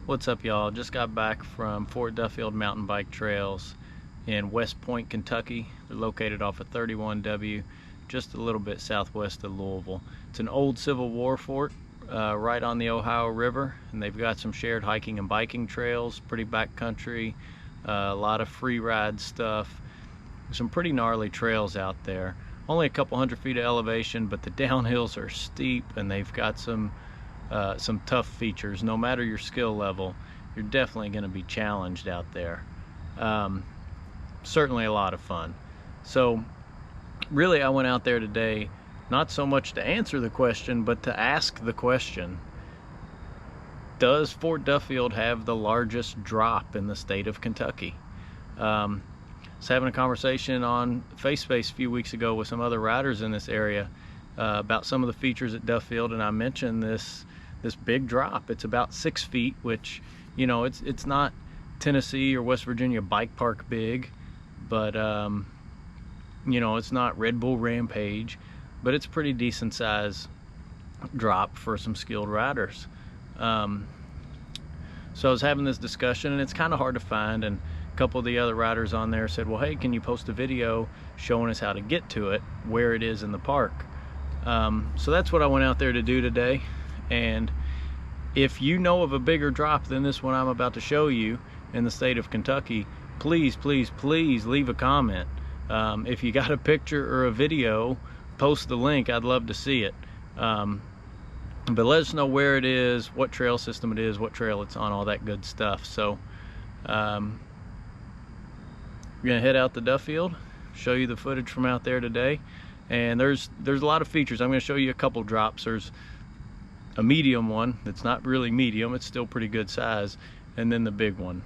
What's up, y'all? Just got back from Fort Duffield mountain bike trails in West Point, Kentucky. They're located off of 31W, just a little bit southwest of Louisville. It's an old Civil War fort right on the Ohio River, and they've got some shared hiking and biking trails, pretty backcountry, a lot of free ride stuff, some pretty gnarly trails out there. Only a couple hundred feet of elevation, but the downhills are steep, and they've got some tough features. No matter your skill level, you're definitely going to be challenged out there. Certainly a lot of fun. So really, I went out there today not so much to answer the question, but to ask the question: does Fort Duffield have the largest drop in the state of Kentucky? I was having a conversation on FaceSpace a few weeks ago with some other riders in this area about some of the features at Duffield, and I mentioned this big drop. It's about 6 feet, which, you know, it's not Tennessee or West Virginia bike park big, but you know, it's not Red Bull Rampage, but it's pretty decent size drop for some skilled riders. So I was having this discussion, and it's kind of hard to find, and a couple of the other riders on there said, well, hey, can you post a video showing us how to get to it, where it is in the park? So that's what I went out there to do today. And if you know of a bigger drop than this one I'm about to show you in the state of Kentucky, please, please, please leave a comment. If you got a picture or a video, post the link. I'd love to see it. But let us know where it is, what trail system it is, what trail it's on, all that good stuff. So we're gonna head out to Duffield, show you the footage from out there today. And there's a lot of features. I'm going to show you a couple drops. There's a medium one that's not really medium, it's still pretty good size, and then the big one.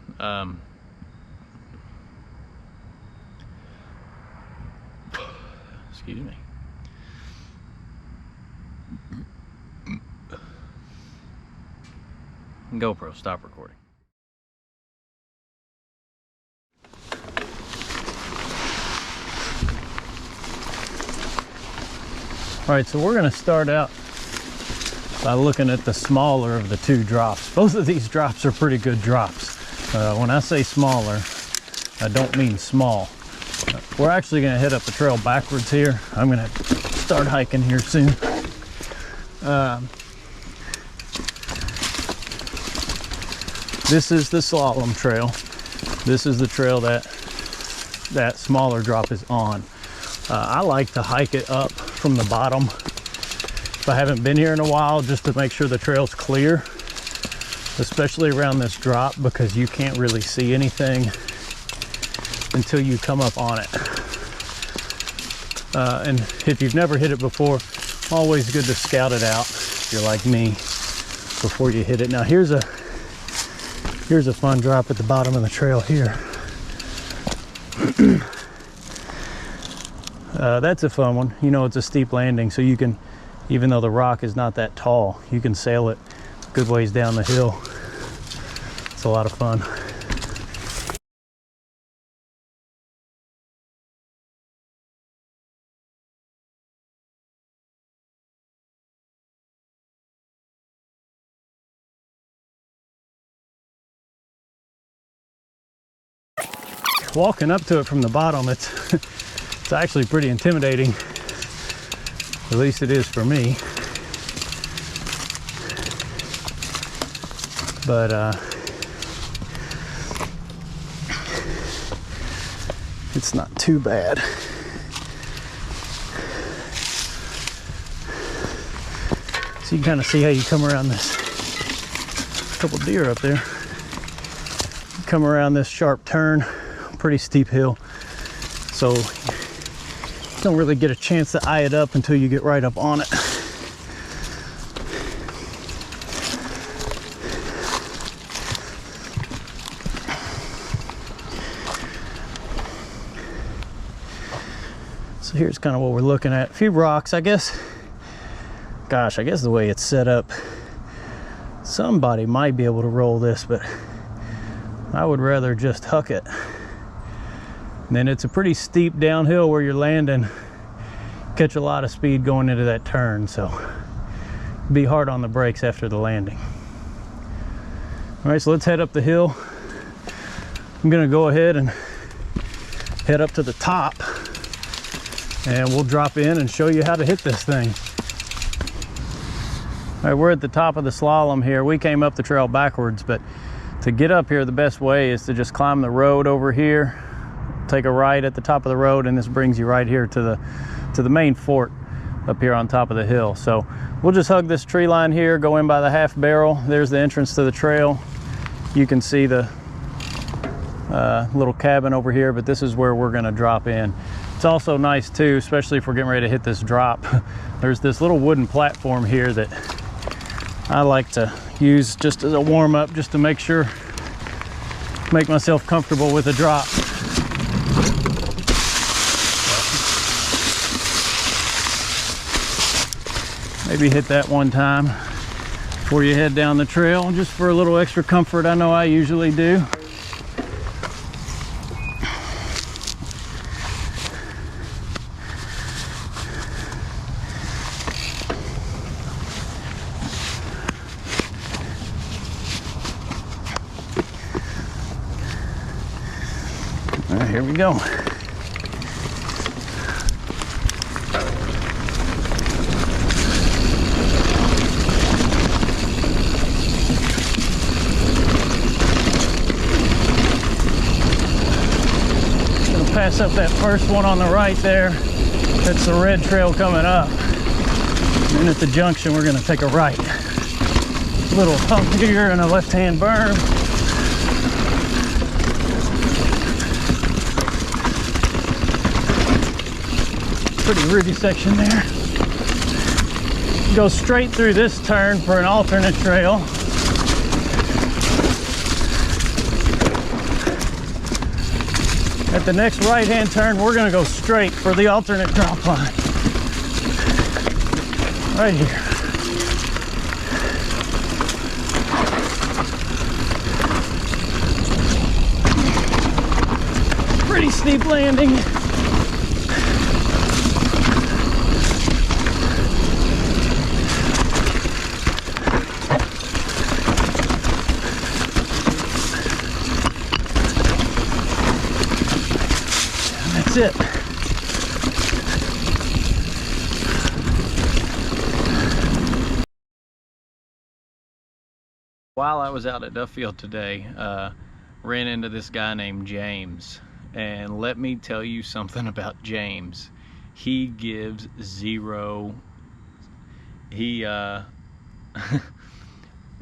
Excuse me. GoPro, stop recording. All right, so we're going to start out by looking at the smaller of the two drops. Both of these drops are pretty good drops. When I say smaller, I don't mean small. We're actually going to head up the trail backwards here. I'm going to start hiking here soon. This is the Slalom trail. This is the trail that smaller drop is on. I like to hike it up from the bottom if I haven't been here in a while, just to make sure the trail's clear, especially around this drop, because you can't really see anything until you come up on it. And if you've never hit it before, always good to scout it out if you're like me before you hit it. Now here's a fun drop at the bottom of the trail here. That's a fun one. You know, it's a steep landing, so you can, even though the rock is not that tall, you can sail it good ways down the hill. It's a lot of fun. Walking up to it from the bottom, it's actually pretty intimidating. At least it is for me. But it's not too bad. So you can kind of see how you come around this. Couple deer up there. You come around this sharp turn, pretty steep hill. So you don't really get a chance to eye it up until you get right up on it. So here's kind of what we're looking at. A few rocks, I guess. Gosh, I guess the way it's set up, somebody might be able to roll this, but I would rather just huck it. And then it's a pretty steep downhill where you're landing. Catch a lot of speed going into that turn, so be hard on the brakes after the landing. All right, so let's head up the hill. I'm gonna go ahead and head up to the top, and we'll drop in and show you how to hit this thing. All right, we're at the top of the slalom here. We came up the trail backwards, but to get up here, the best way is to just climb the road over here, take a right at the top of the road, and this brings you right here to the main fort up here on top of the hill. So we'll just hug this tree line here, go in by the half barrel. There's the entrance to the trail. You can see the little cabin over here, but this is where we're gonna drop in. It's also nice too, especially if we're getting ready to hit this drop. There's this little wooden platform here that I like to use just as a warm-up, just to make myself comfortable with the drop. Maybe hit that one time before you head down the trail, just for a little extra comfort. I know I usually do. All right, here we go. Pass up that first one on the right there. That's the red trail coming up. And at the junction, we're gonna take a right. Little hump here and a left-hand berm. Pretty ribby section there. Go straight through this turn for an alternate trail. At the next right-hand turn, we're gonna go straight for the alternate drop line. Right here. Pretty steep landing. That's it. While I was out at Duffield today, ran into this guy named James, and let me tell you something about James. He gives zero. He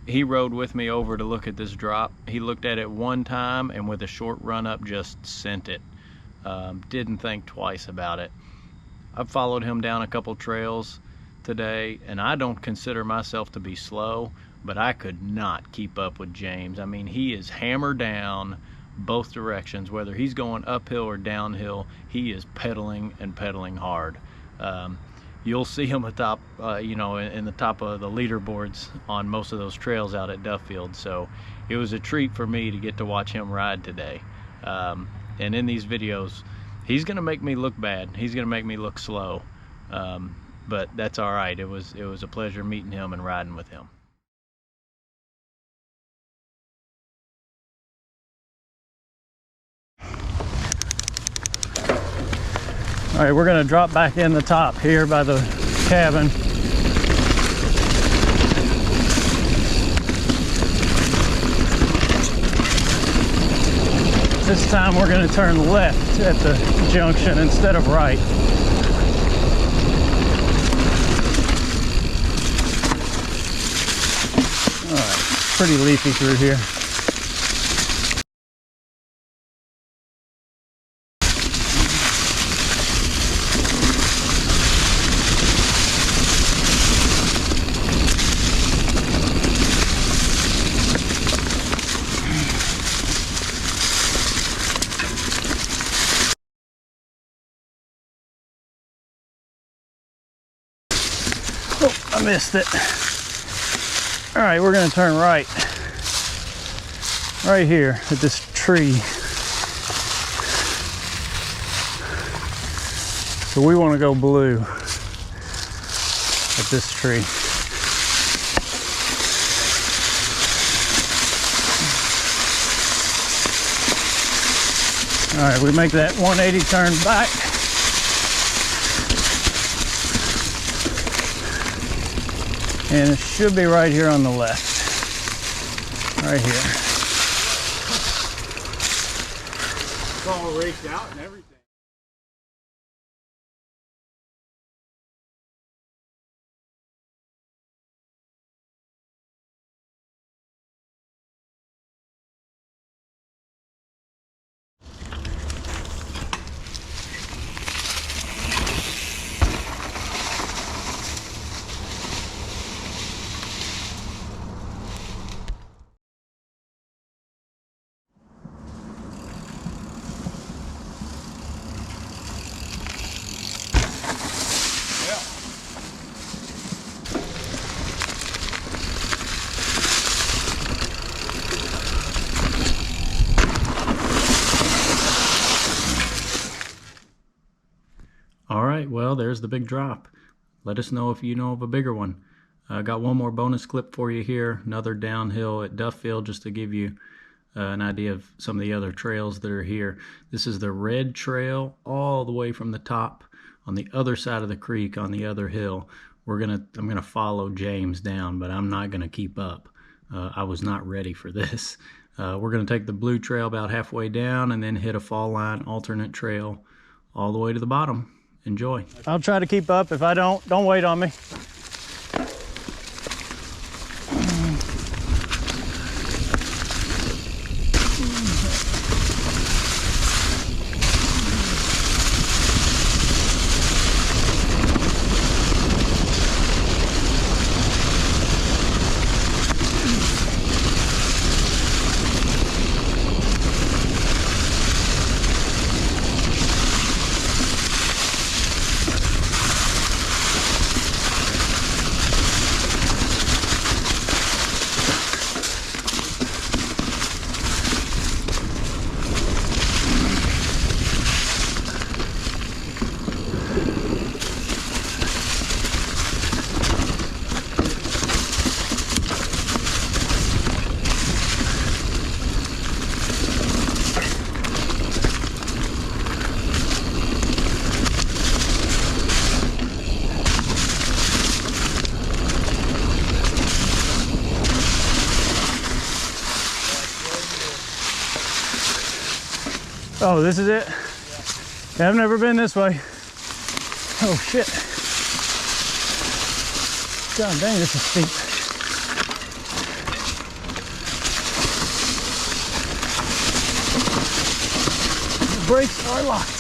he rode with me over to look at this drop. He looked at it one time and with a short run up just sent it. Didn't think twice about it. I've followed him down a couple trails today, and I don't consider myself to be slow, but I could not keep up with James. I mean, he is hammer down both directions. Whether he's going uphill or downhill, he is pedaling and pedaling hard. You'll see him atop, you know, in the top of the leaderboards on most of those trails out at Duffield. So it was a treat for me to get to watch him ride today. And in these videos, he's gonna make me look bad. He's gonna make me look slow, but that's all right. It was a pleasure meeting him and riding with him. All right, we're gonna drop back in the top here by the cabin. This time we're going to turn left at the junction instead of right. All right, pretty leafy through here. Oh, I missed it. All right, we're gonna turn right here at this tree. So we want to go blue at this tree. All right, we make that 180 turn back. And it should be right here on the left. Right here. It's all raked out and everything. All right, well, there's the big drop. Let us know if you know of a bigger one. I got one more bonus clip for you here, another downhill at Duffield, just to give you an idea of some of the other trails that are here. This is the red trail all the way from the top on the other side of the creek on the other hill. I'm gonna follow James down, but I'm not gonna keep up. I was not ready for this. We're gonna take the blue trail about halfway down and then hit a fall line alternate trail all the way to the bottom. Enjoy. I'll try to keep up. If I don't wait on me. Oh, this is it? Yeah, I've never been this way. Oh shit. God dang, this is steep. The brakes are locked.